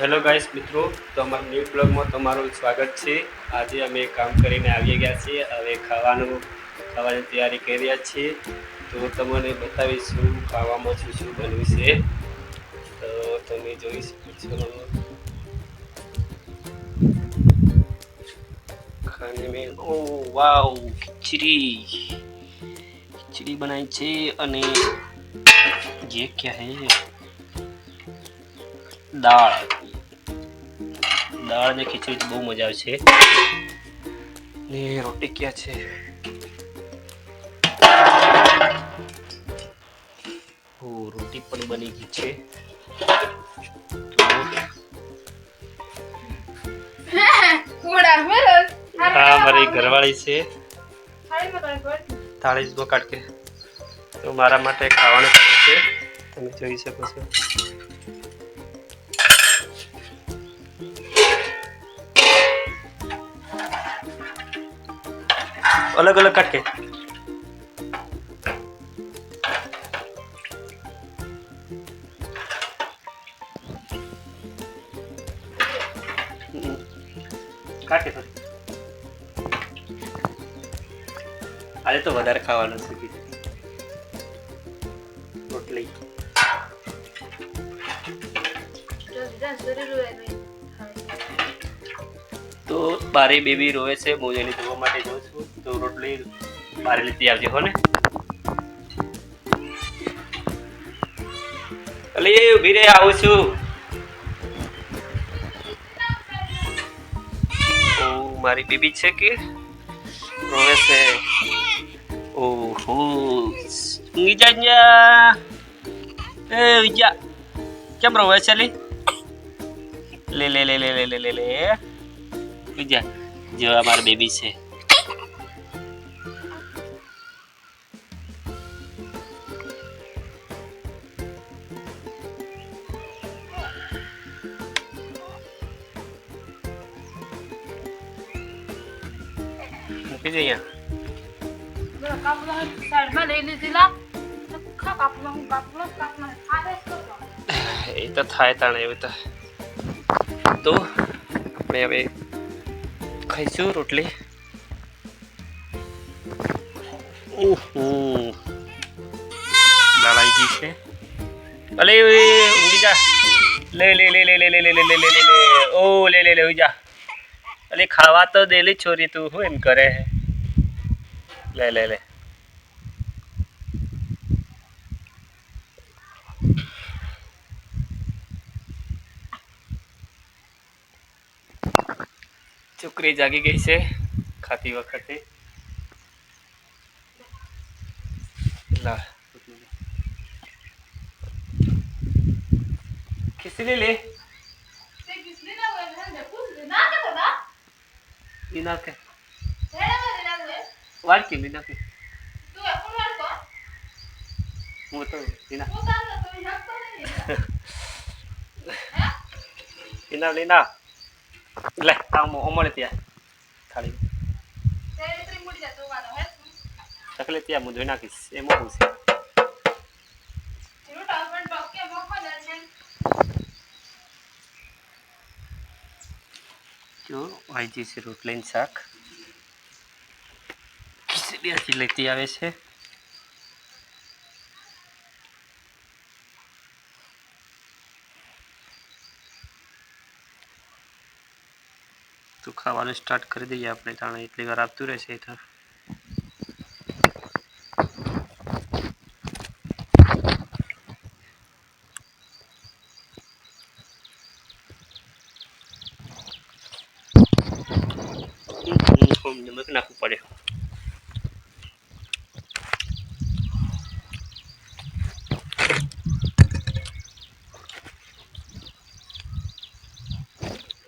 Hello guys મિત્રો, તો અમારા ન્યૂ બ્લોગમાં તમારું સ્વાગત છે. આજે અમે કામ કરીને આવી ગયા છીએ. હવે ખાવાની તૈયારી કરી રહ્યા છીએ. તો તમને બતાવીશું ખાવામાં શું બન્યું છે. તો તમે જોઈ શકો છો. खाने में ओ वाव खिचड़ी बनाई છે અને ये क्या है दाल દાળ ને ખીચડી બહુ મજા આવે છે ને રોટી ક્યાં છે ઓ રોટી પણ બની ગઈ છે હા મારી ઘરવાળી છે થાળી જો કાઢ કે તો મારા માટે ખાવાનું છે તમે જોઈ શકો છો अलग अलग काट के काटे थोड़ी આજે તો વધારે ખાવાનું છે રોટલી તો મારી બેબી રોવે છે હું એને જોવા માટે જાઉં છું તો રોટલી બારે લીધી આવજે હો ને અલે ઊભી રે આવું છું ઓ મારી બેબી છે કે રોવે છે ઓહો ઊંઘી જા એ જા કેમ રોવે છે લે લે લે લે લે લે લે લે જા જો અમારી બેબી છે મૂકી દે એ તો થાય તાણે એવું તો આપણે હવે ખાઈશું રોટલી દાળ આવી ગઈ છે અલે ઊંઘી જા લે લે લે લે લે લે લે લે લે લે લે ઓ લે લે લે જા અલે ખાવા તો દે લે છોરી તું હું એમ કરે લે લે લે છોકરી જાગી ગઈ છે ખાતી વખતે લા ખીચડી લે Dinar ke? Warki dinar ke? Mau tu dinar. Dinar dinar. Le, kamu omol itu ya. Kali. Sakle itu ya mudah nak is. Emo husi. જો વાયજી છે રોટલી શાક ખીચડી આથી લેતી આવે છે તો ખાવાનું સ્ટાર્ટ કરી દઈએ આપણે તાણે એટલી વાર આપતું રહેશે તો નમક નાખવું પડે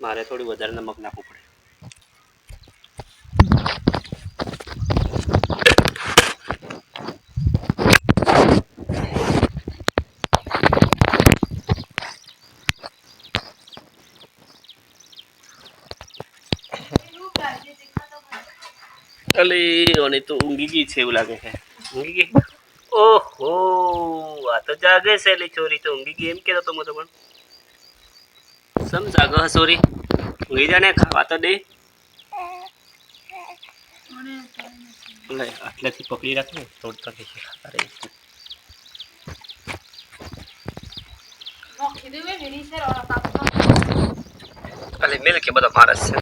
મારે થોડી વધારે નમક નાખવું પડે અલે ઓને તો ઊંઘી ગઈ છે એવું લાગે છે ઊંઘી ગઈ ઓહો આ તો જાગે છે લે ચોરી તો ઊંઘી ગઈ એમ કેતો તો મને પણ સમજા ગહ સોરી ઊંઘી જા ને ખાવા તો દે લે આટલેથી પકડી રાખ ને તોડતા કે ખાતા રહી અલે મેલ કે બધો મારસ છે